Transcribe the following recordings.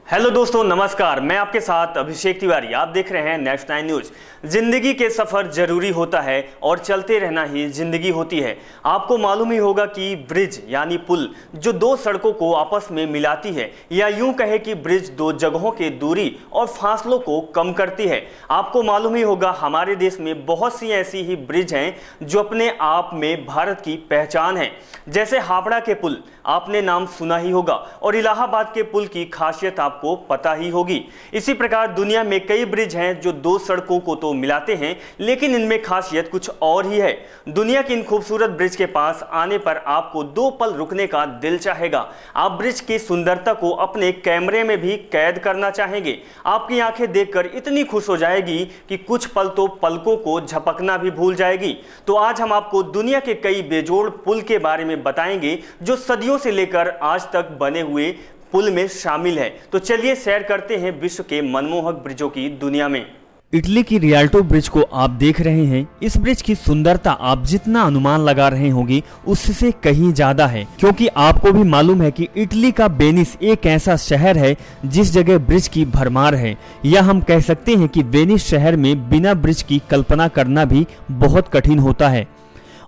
Hello दोस्तों, नमस्कार। मैं आपके साथ अभिषेक तिवारी। आप देख रहे हैं नेक्स्ट 9 न्यूज। जिंदगी के सफर जरूरी होता है और चलते रहना ही जिंदगी होती है। आपको मालूम ही होगा कि ब्रिज यानी पुल जो दो सड़कों को आपस में मिलाती है, या यूं कहे कि ब्रिज दो जगहों के दूरी और फासलों को कम करती है। आपको मालूम ही होगा हमारे देश में बहुत सी ऐसी ही ब्रिज हैं जो अपने आप में भारत की पहचान है। जैसे हावड़ा के पुल, आपने नाम सुना ही होगा, और इलाहाबाद के पुल की खासियत आपको पता ही होगी। इसी प्रकार दुनिया में कई ब्रिज हैं जो दो सड़कों को तो मिलाते हैं, लेकिन इनमें खासियत कुछ और ही है। दुनिया की इन खूबसूरत ब्रिज के पास आने पर आपको दो पल रुकने का दिल चाहेगा। आप ब्रिज की सुंदरता को अपने कैमरे में भी कैद करना चाहेंगे। आपकी आंखें देखकर इतनी खुश हो जाएगी कि कुछ पल तो पलकों को झपकना भी भूल जाएगी। तो आज हम आपको दुनिया के कई बेजोड़ पुल के बारे में बताएंगे जो सदियों से लेकर आज तक बने हुए पुल में शामिल है। तो चलिए सैर करते हैं विश्व के मनमोहक ब्रिजों की दुनिया में। इटली की रियाल्टो ब्रिज को आप देख रहे हैं। इस ब्रिज की सुंदरता आप जितना अनुमान लगा रहे होंगे उससे कहीं ज्यादा है, क्योंकि आपको भी मालूम है कि इटली का वेनिस एक ऐसा शहर है जिस जगह ब्रिज की भरमार है। या हम कह सकते हैं कि वेनिस शहर में बिना ब्रिज की कल्पना करना भी बहुत कठिन होता है,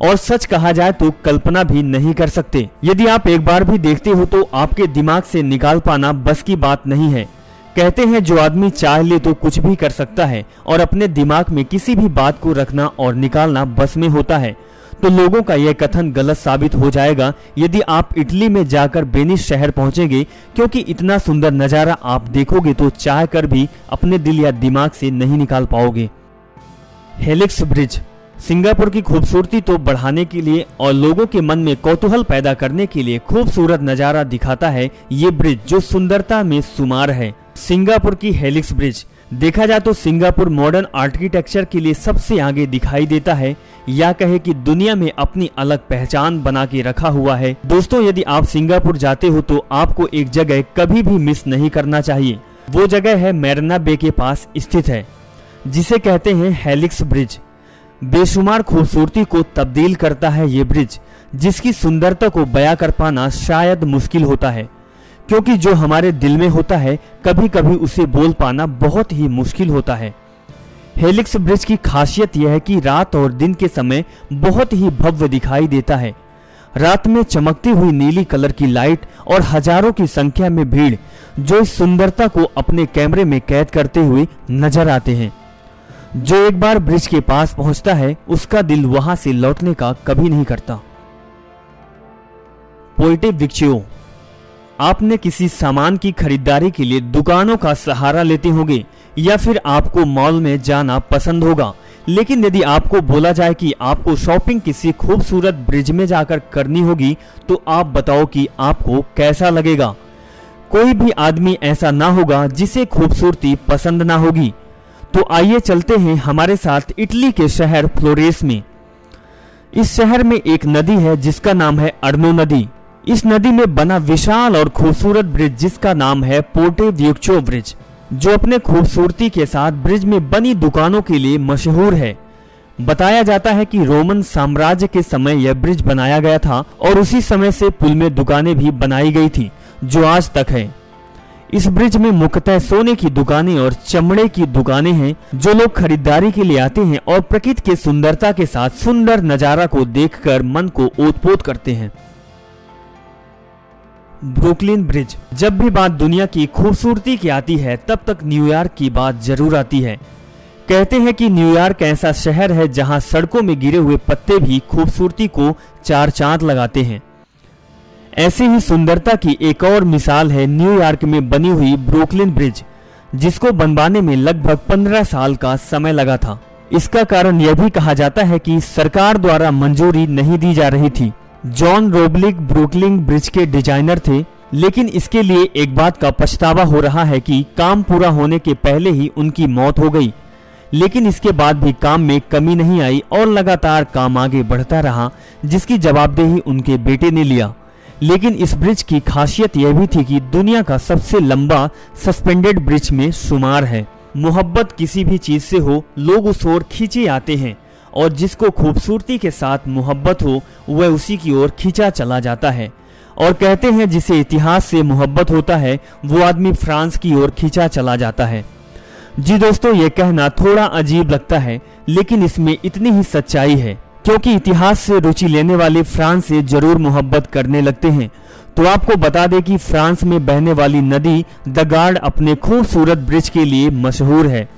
और सच कहा जाए तो कल्पना भी नहीं कर सकते। यदि आप एक बार भी देखते हो तो आपके दिमाग से निकाल पाना बस की बात नहीं है। कहते हैं जो आदमी चाह ले तो कुछ भी कर सकता है, और अपने दिमाग में किसी भी बात को रखना और निकालना बस में होता है। तो लोगों का यह कथन गलत साबित हो जाएगा यदि आप इटली में जाकर वेनिस शहर पहुंचेंगे, क्योंकि इतना सुंदर नजारा आप देखोगे तो चाह कर भी अपने दिल या दिमाग से नहीं निकाल पाओगे। हेलिक्स ब्रिज सिंगापुर की खूबसूरती तो बढ़ाने के लिए और लोगों के मन में कौतूहल पैदा करने के लिए खूबसूरत नजारा दिखाता है ये ब्रिज, जो सुंदरता में शुमार है। सिंगापुर की हेलिक्स ब्रिज देखा जाए तो सिंगापुर मॉडर्न आर्किटेक्चर के लिए सबसे आगे दिखाई देता है, या कहे कि दुनिया में अपनी अलग पहचान बना के रखा हुआ है। दोस्तों, यदि आप सिंगापुर जाते हो तो आपको एक जगह कभी भी मिस नहीं करना चाहिए। वो जगह है मैरिना बे के पास स्थित है, जिसे कहते हैं हेलिक्स ब्रिज। बेशुमार खूबसूरती को तब्दील करता है ये ब्रिज, जिसकी सुंदरता को बयां कर पाना शायद मुश्किल होता है, क्योंकि जो हमारे दिल में होता है कभी कभी उसे बोल पाना बहुत ही मुश्किल होता है। हेलिक्स ब्रिज की खासियत यह है कि रात और दिन के समय बहुत ही भव्य दिखाई देता है। रात में चमकती हुई नीली कलर की लाइट और हजारों की संख्या में भीड़ जो इस सुंदरता को अपने कैमरे में कैद करते हुए नजर आते हैं। जो एक बार ब्रिज के पास पहुंचता है उसका दिल वहां से लौटने का कभी नहीं करता। पोर्टे वेक्चियो, आपने किसी सामान की खरीदारी के लिए दुकानों का सहारा लेते होंगे, या फिर आपको मॉल में जाना पसंद होगा। लेकिन यदि आपको बोला जाए कि आपको शॉपिंग किसी खूबसूरत ब्रिज में जाकर करनी होगी, तो आप बताओ कि आपको कैसा लगेगा। कोई भी आदमी ऐसा ना होगा जिसे खूबसूरती पसंद ना होगी। तो आइए चलते हैं हमारे साथ इटली के शहर फ्लोरेस में। इस शहर में एक नदी है जिसका नाम है अर्नो नदी। इस नदी में बना विशाल और खूबसूरत ब्रिज जिसका नाम है पोर्टे वेक्चियो ब्रिज, जो अपने खूबसूरती के साथ ब्रिज में बनी दुकानों के लिए मशहूर है। बताया जाता है कि रोमन साम्राज्य के समय यह ब्रिज बनाया गया था, और उसी समय से पुल में दुकानें भी बनाई गई थी जो आज तक है। इस ब्रिज में मुख्यतः सोने की दुकानें और चमड़े की दुकानें हैं, जो लोग खरीदारी के लिए आते हैं और प्रकृति के सुंदरता के साथ सुंदर नजारा को देखकर मन को ओतप्रोत करते हैं। ब्रुकलिन ब्रिज, जब भी बात दुनिया की खूबसूरती की आती है तब तक न्यूयॉर्क की बात जरूर आती है। कहते हैं कि न्यूयॉर्क ऐसा शहर है जहां सड़कों में गिरे हुए पत्ते भी खूबसूरती को चार चांद लगाते हैं। ऐसी ही सुंदरता की एक और मिसाल है न्यूयॉर्क में बनी हुई ब्रुकलिन ब्रिज, जिसको बनवाने में लगभग 15 साल का समय लगा था। इसका कारण यह भी कहा जाता है कि सरकार द्वारा मंजूरी नहीं दी जा रही थी। जॉन रोबलिक ब्रुकलिन ब्रिज के डिजाइनर थे, लेकिन इसके लिए एक बात का पछतावा हो रहा है कि काम पूरा होने के पहले ही उनकी मौत हो गई। लेकिन इसके बाद भी काम में कमी नहीं आई और लगातार काम आगे बढ़ता रहा, जिसकी जवाबदेही उनके बेटे ने लिया। लेकिन इस ब्रिज की खासियत यह भी थी कि दुनिया का सबसे लंबा सस्पेंडेड ब्रिज में शुमार है। मोहब्बत किसी भी चीज से हो, लोग उस ओर खींचे आते हैं, और जिसको खूबसूरती के साथ मोहब्बत हो वह उसी की ओर खींचा चला जाता है। और कहते हैं जिसे इतिहास से मोहब्बत होता है वो आदमी फ्रांस की ओर खींचा चला जाता है। जी दोस्तों, ये कहना थोड़ा अजीब लगता है, लेकिन इसमें इतनी ही सच्चाई है, क्योंकि इतिहास से रुचि लेने वाले फ्रांस से जरूर मोहब्बत करने लगते हैं। तो आपको बता दें कि फ्रांस में बहने वाली नदी द गार्ड अपने खूबसूरत ब्रिज के लिए मशहूर है।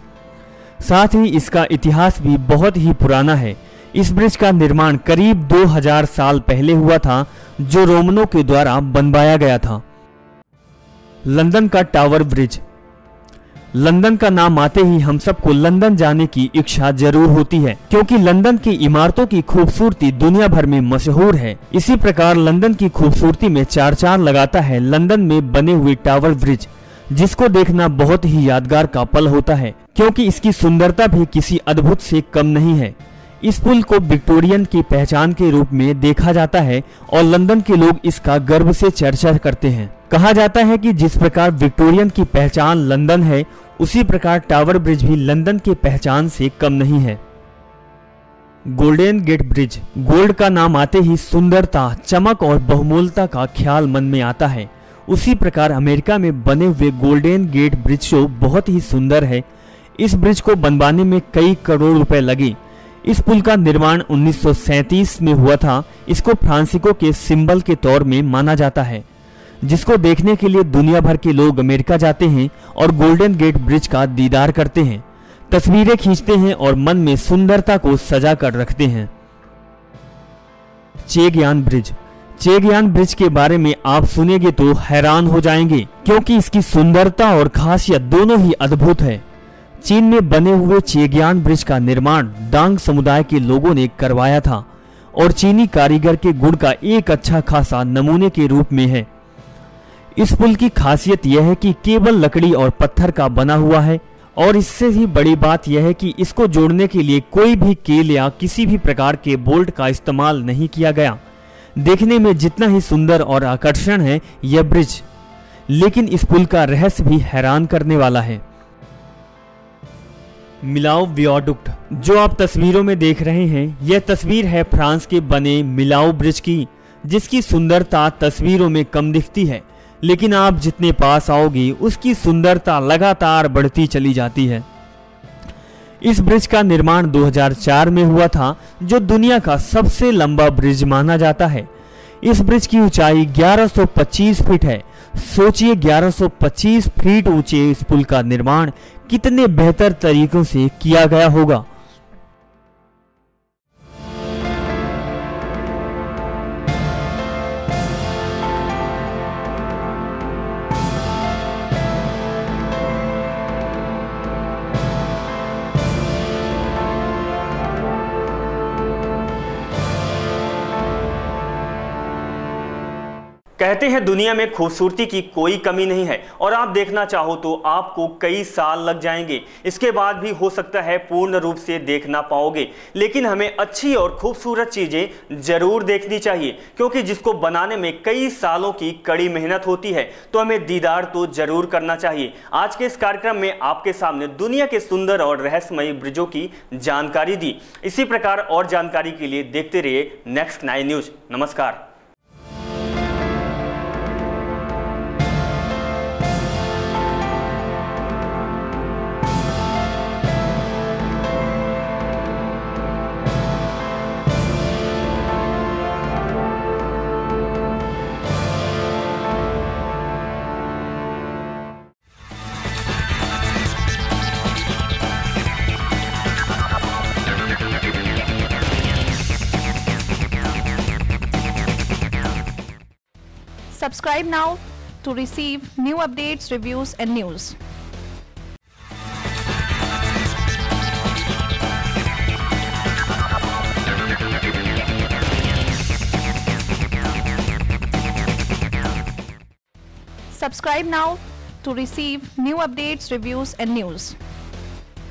साथ ही इसका इतिहास भी बहुत ही पुराना है। इस ब्रिज का निर्माण करीब 2000 साल पहले हुआ था, जो रोमनों के द्वारा बनवाया गया था। लंदन का टावर ब्रिज। लंदन का नाम आते ही हम सबको लंदन जाने की इच्छा जरूर होती है, क्योंकि लंदन की इमारतों की खूबसूरती दुनिया भर में मशहूर है। इसी प्रकार लंदन की खूबसूरती में चार चांद लगाता है लंदन में बने हुए टावर ब्रिज, जिसको देखना बहुत ही यादगार का पल होता है, क्योंकि इसकी सुंदरता भी किसी अद्भुत से कम नहीं है। इस पुल को विक्टोरियन की पहचान के रूप में देखा जाता है और लंदन के लोग इसका गर्व से चर्चा करते हैं। कहा जाता है कि जिस प्रकार विक्टोरियन की पहचान लंदन है, उसी प्रकार टावर ब्रिज भी लंदन की पहचान से कम नहीं है। Golden gate bridge. गोल्ड का नाम आते ही सुंदरता, चमक और बहुमूल्यता का ख्याल मन में आता है। उसी प्रकार अमेरिका में बने हुए गोल्डन गेट ब्रिज शो बहुत ही सुंदर है। इस ब्रिज को बनवाने में कई करोड़ रुपए लगे। इस पुल का निर्माण 1937 में हुआ था। इसको फ्रांसीसियों के सिंबल के तौर में माना जाता है, जिसको देखने के लिए दुनिया भर के लोग अमेरिका जाते हैं और गोल्डन गेट ब्रिज का दीदार करते हैं, तस्वीरें खींचते हैं और मन में सुंदरता को सजा कर रखते हैं। चेगयान ब्रिज। चेगयान ब्रिज के बारे में आप सुनेंगे तो हैरान हो जाएंगे, क्योंकि इसकी सुंदरता और खासियत दोनों ही अद्भुत है। चीन में बने हुए चेगयान ब्रिज का निर्माण डांग समुदाय के लोगों ने करवाया था और चीनी कारीगर के गुण का एक अच्छा खासा नमूने के रूप में है। इस पुल की खासियत यह है कि केवल लकड़ी और पत्थर का बना हुआ है, और इससे ही बड़ी बात यह है कि इसको जोड़ने के लिए कोई भी केल या किसी भी प्रकार के बोल्ट का इस्तेमाल नहीं किया गया। देखने में जितना ही सुंदर और आकर्षण है यह ब्रिज, लेकिन इस पुल का रहस्य भी हैरान करने वाला है। मिलाओ वियाडुक्ट। जो आप तस्वीरों में देख रहे हैं, यह तस्वीर है फ्रांस के बने मिलाओ ब्रिज की, जिसकी सुंदरता तस्वीरों में कम दिखती है, लेकिन आप जितने पास आओगे उसकी सुंदरता लगातार बढ़ती चली जाती है। इस ब्रिज का निर्माण 2004 में हुआ था, जो दुनिया का सबसे लंबा ब्रिज माना जाता है। इस ब्रिज की ऊंचाई 1125 फीट है। सोचिए 1125 फीट ऊंचे इस पुल का निर्माण कितने बेहतर तरीकों से किया गया होगा। कहते हैं दुनिया में खूबसूरती की कोई कमी नहीं है, और आप देखना चाहो तो आपको कई साल लग जाएंगे। इसके बाद भी हो सकता है पूर्ण रूप से देख ना पाओगे, लेकिन हमें अच्छी और खूबसूरत चीजें जरूर देखनी चाहिए, क्योंकि जिसको बनाने में कई सालों की कड़ी मेहनत होती है, तो हमें दीदार तो जरूर करना चाहिए। आज के इस कार्यक्रम में आपके सामने दुनिया के सुंदर और रहस्यमयी ब्रिजों की जानकारी दी। इसी प्रकार और जानकारी के लिए देखते रहिए नेक्स्ट 9 न्यूज। नमस्कार। Subscribe now to receive new updates, reviews and news. Subscribe now to receive new updates, reviews and news.